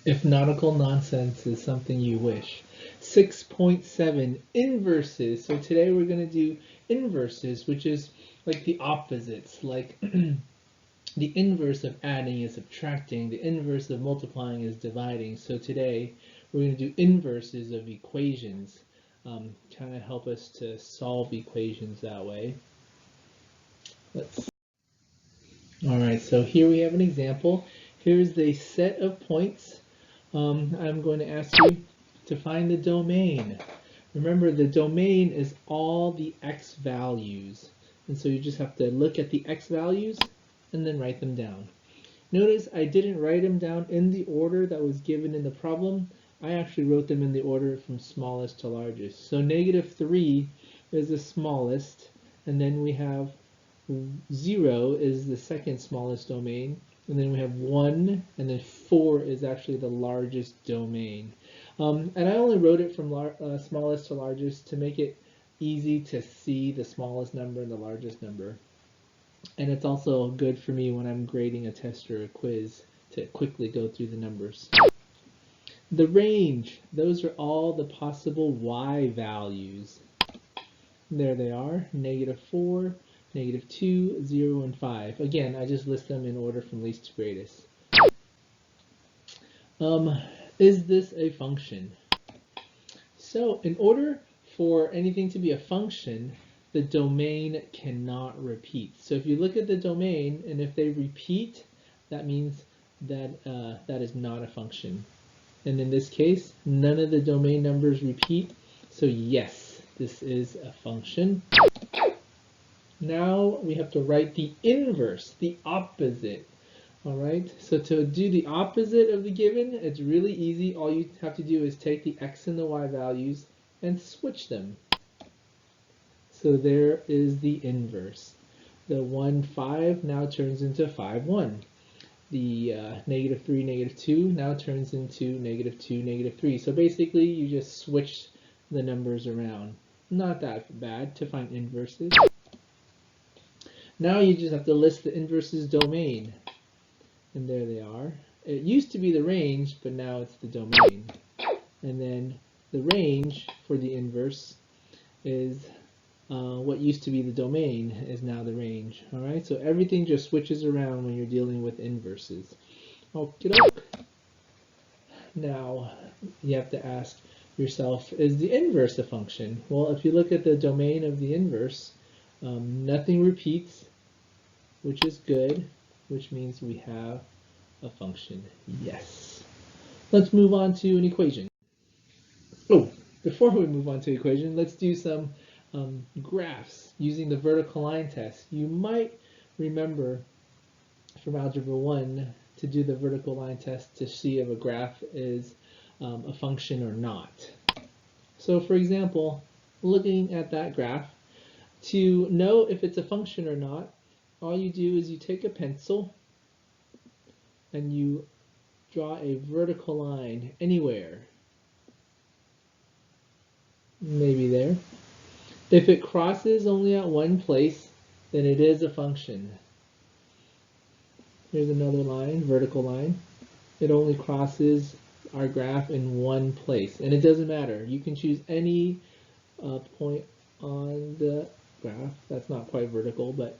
If nautical nonsense is something you wish. 6.7 inverses. So today we're going to do inverses, which is like the opposites, like the inverse of adding is subtracting, the inverse of multiplying is dividing. So today we're going to do inverses of equations, kind of help us to solve equations that way. All right, so here we have an example. Here's the set of points. I'm going to ask you to find the domain. Remember, the domain is all the x values. And so you just have to look at the x values and then write them down. Notice I didn't write them down in the order that was given in the problem. I actually wrote them in the order from smallest to largest. So -3 is the smallest, and then we have 0 is the second smallest domain, and then we have 1, and then 4 is actually the largest domain. And I only wrote it from smallest to largest to make it easy to see the smallest number and the largest number. And it's also good for me when I'm grading a test or a quiz to quickly go through the numbers. The range, those are all the possible y values. There they are, -4, -2, 0, and 5. Again, I just list them in order from least to greatest. Is this a function? So in order for anything to be a function, the domain cannot repeat. So if you look at the domain, and if they repeat, that means that that is not a function. And in this case, none of the domain numbers repeat, so yes, this is a function. Now we have to write the inverse, the opposite. All right, so to do the opposite of the given, it's really easy. All you have to do is take the x and the y values and switch them. So there is the inverse. The 1, 5 now turns into 5, 1. The -3, -2 now turns into -2, -3. So basically you just switch the numbers around. Not that bad to find inverses. Now you just have to list the inverses domain. And there they are. It used to be the range, but now it's the domain. And then the range for the inverse is what used to be the domain is now the range. All right, so everything just switches around when you're dealing with inverses. Okie doke. Now you have to ask yourself, is the inverse a function? Well, if you look at the domain of the inverse, nothing repeats, which is good, which means we have a function. Yes. Let's move on to an equation. Oh, before we move on to equation, let's do some graphs using the vertical line test. You might remember from Algebra 1 to do the vertical line test to see if a graph is a function or not. So for example, looking at that graph, to know if it's a function or not, all you do is you take a pencil and you draw a vertical line anywhere. Maybe there. If it crosses only at one place, then it is a function. Here's another line, vertical line. It only crosses our graph in one place, and it doesn't matter. You can choose any point on the graph. That's not quite vertical, but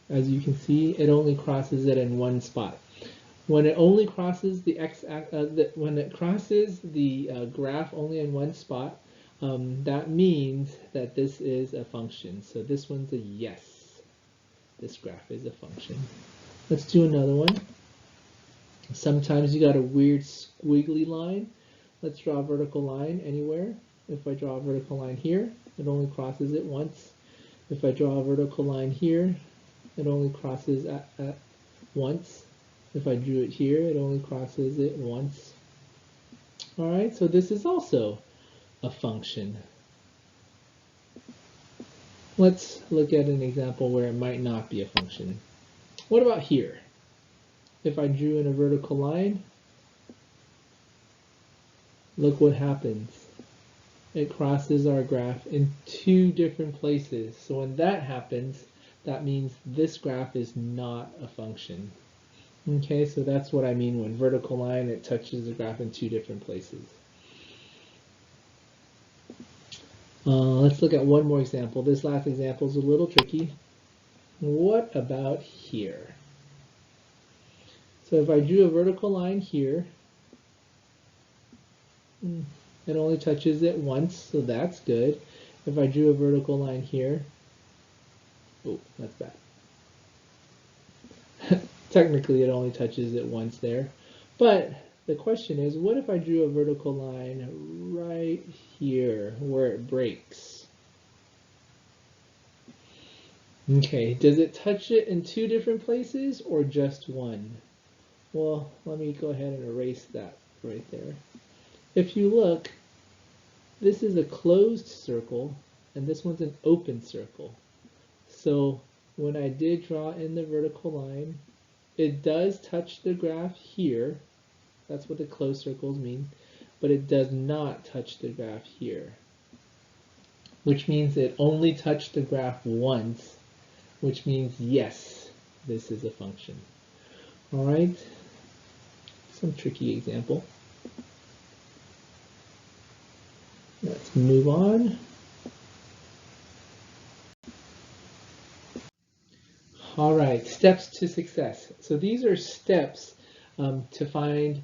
as you can see, it only crosses it in one spot. When it only crosses the graph only in one spot, that means that this is a function. So this one's a yes. This graph is a function. Let's do another one. Sometimes you got a weird squiggly line. Let's draw a vertical line anywhere. If I draw a vertical line here, it only crosses it once. If I draw a vertical line here, it only crosses at once. If I drew it here, it only crosses it once. All right, so this is also a function. Let's look at an example where it might not be a function. What about here? If I drew in a vertical line, look what happens. It crosses our graph in two different places. So when that happens, that means this graph is not a function. Okay, so that's what I mean when vertical line, it touches the graph in two different places. Let's look at one more example. This last example is a little tricky. What about here? So if I drew a vertical line here, it only touches it once, so that's good. If I drew a vertical line here, oh, that's bad. Technically, it only touches it once there. But the question is, what if I drew a vertical line right here where it breaks? Okay, does it touch it in two different places or just one? Well, let me go ahead and erase that right there. If you look, this is a closed circle and this one's an open circle. So when I did draw in the vertical line, it does touch the graph here. That's what the closed circles mean. But it does not touch the graph here, which means it only touched the graph once, which means yes, this is a function. All right, some tricky example. Let's move on. All right, steps to success. So these are steps to find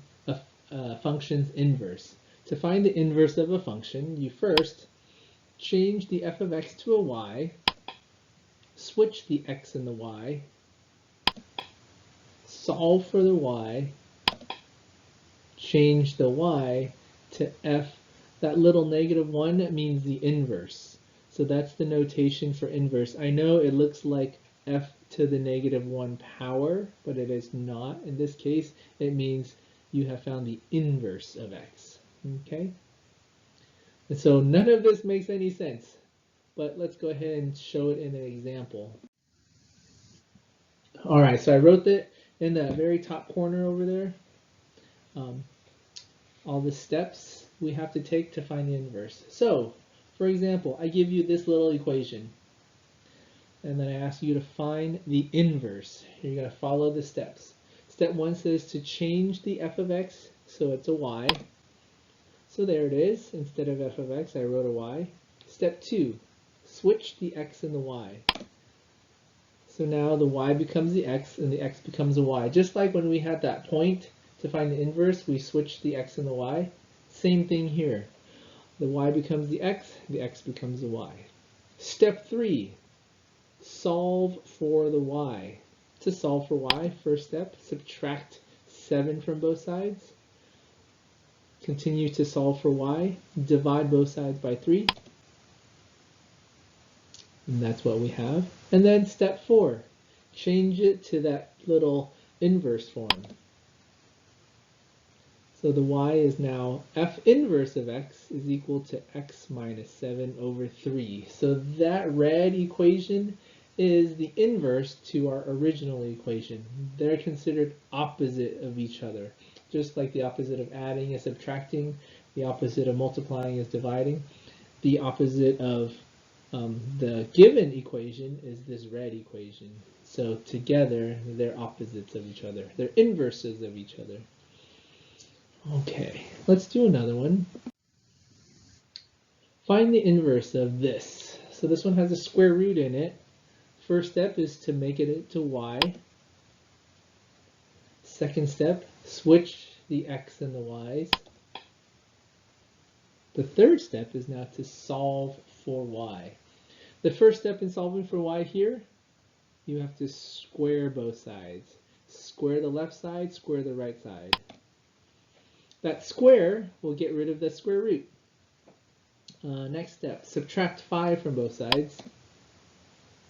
a function's inverse. To find the inverse of a function, you first change the f of x to a y, switch the x and the y, solve for the y, change the y to f. That little -1 means the inverse. So that's the notation for inverse. I know it looks like f to the -1 power, but it is not. In this case, it means you have found the inverse of x. Okay? And so none of this makes any sense, but let's go ahead and show it in an example. All right, so I wrote that in the very top corner over there. All the steps we have to take to find the inverse. So, for example, I give you this little equation, and then I ask you to find the inverse. You're going to follow the steps. Step 1 says to change the f of x, so it's a y. So there it is. Instead of f of x, I wrote a y. Step 2, switch the x and the y. So now the y becomes the x, and the x becomes a y. Just like when we had that point to find the inverse, we switched the x and the y. Same thing here. The y becomes the x becomes the y. Step 3, solve for the y. To solve for y, first step, subtract 7 from both sides. Continue to solve for y, divide both sides by 3. And that's what we have. And then step 4, change it to that little inverse form. So the y is now f inverse of x is equal to x minus 7 over 3. So that red equation is the inverse to our original equation. They're considered opposite of each other. Just like the opposite of adding is subtracting, the opposite of multiplying is dividing, the opposite of the given equation is this red equation. So together, they're opposites of each other. They're inverses of each other. Okay, let's do another one. Find the inverse of this. So this one has a square root in it. First step is to make it into y. Second step, switch the x and the y's. The third step is now to solve for y. The first step in solving for y here, you have to square both sides. Square the left side, square the right side. That square will get rid of the square root. Next step, subtract 5 from both sides.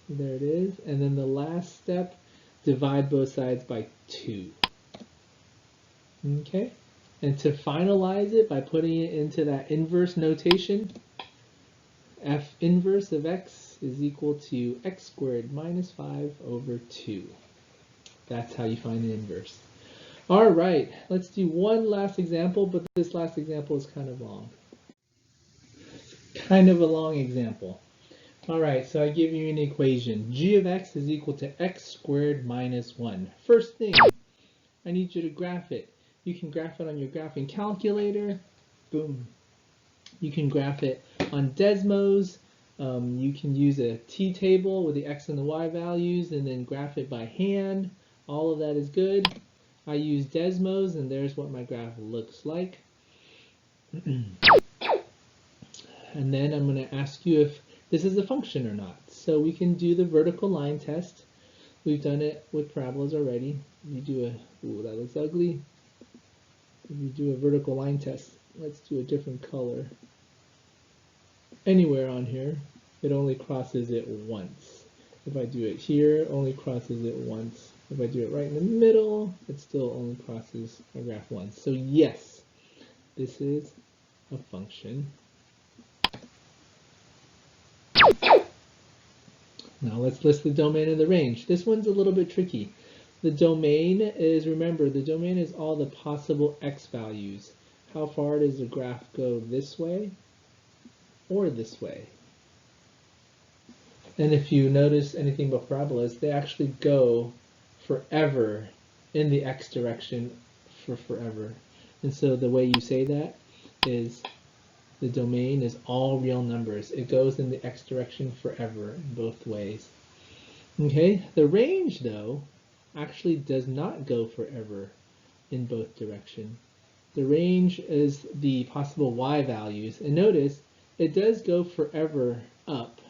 There it is. And then the last step, divide both sides by 2. Okay? And to finalize it by putting it into that inverse notation, f inverse of x is equal to x squared minus 5 over 2. That's how you find the inverse. All right, let's do one last example, but this last example is kind of long. Kind of a long example. All right, so I give you an equation. G of x is equal to x squared minus 1. First thing, I need you to graph it. You can graph it on your graphing calculator. Boom. You can graph it on Desmos. You can use a t-table with the x and the y values and then graph it by hand. All of that is good. I use Desmos, and there's what my graph looks like. And then I'm going to ask you if this is a function or not. So we can do the vertical line test. We've done it with parabolas already. You do a, ooh, that looks ugly. If you do a vertical line test, let's do a different color. Anywhere on here, it only crosses it once. If I do it here, it only crosses it once. If I do it right in the middle, it still only crosses my graph once. So yes, this is a function. Now let's list the domain and the range. This one's a little bit tricky. The domain is, remember, the domain is all the possible x values. How far does the graph go this way or this way? And if you notice anything about parabolas, they actually go forever in the x direction for forever. And so the way you say that is the domain is all real numbers. It goes in the x direction forever in both ways. Okay, the range though actually does not go forever in both directions. The range is the possible y values, and notice it does go forever up,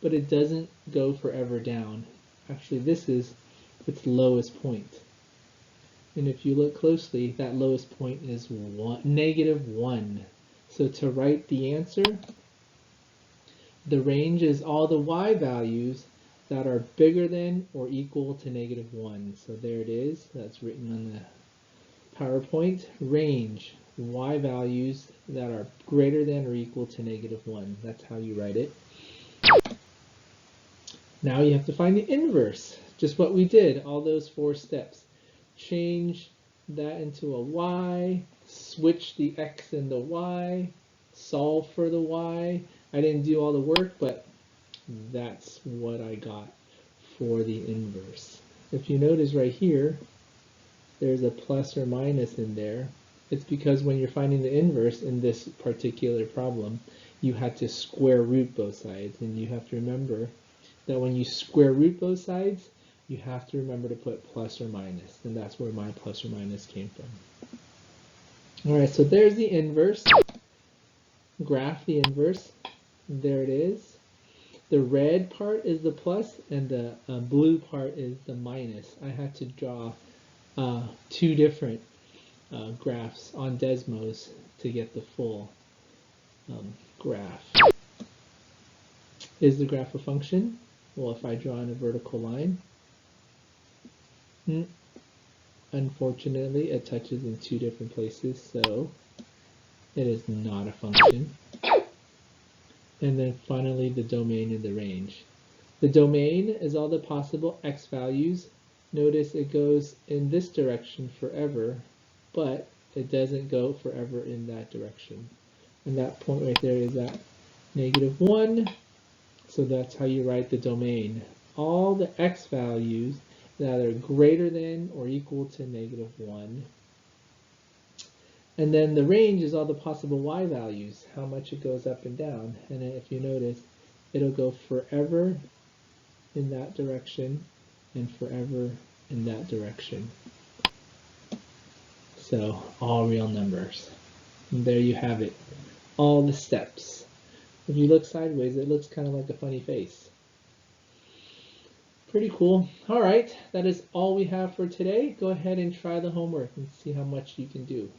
but it doesn't go forever down. Actually, this is its lowest point. And if you look closely, that lowest point is -1. So to write the answer, the range is all the y values that are bigger than or equal to -1. So there it is. That's written on the PowerPoint. Range, y values that are greater than or equal to -1. That's how you write it. Now you have to find the inverse. Just what we did, all those 4 steps. Change that into a y, switch the x and the y, solve for the y. I didn't do all the work, but that's what I got for the inverse. If you notice right here, there's a plus or minus in there. It's because when you're finding the inverse in this particular problem, you had to square root both sides, and you have to remember that when you square root both sides, you have to remember to put plus or minus, and that's where my plus or minus came from. Alright, so there's the inverse. Graph the inverse. There it is. The red part is the plus, and the blue part is the minus. I had to draw 2 different graphs on Desmos to get the full graph. Is the graph a function? Well, if I draw in a vertical line, unfortunately it touches in 2 different places, so it is not a function. And then finally the domain and the range. The domain is all the possible x values. Notice it goes in this direction forever, but it doesn't go forever in that direction. And that point right there is at -1. So that's how you write the domain. All the x values that are greater than or equal to -1. And then the range is all the possible y values, how much it goes up and down. And if you notice, it'll go forever in that direction and forever in that direction. So all real numbers. And there you have it. All the steps. If you look sideways, it looks kind of like a funny face. Pretty cool. All right, that is all we have for today. Go ahead and try the homework and see how much you can do.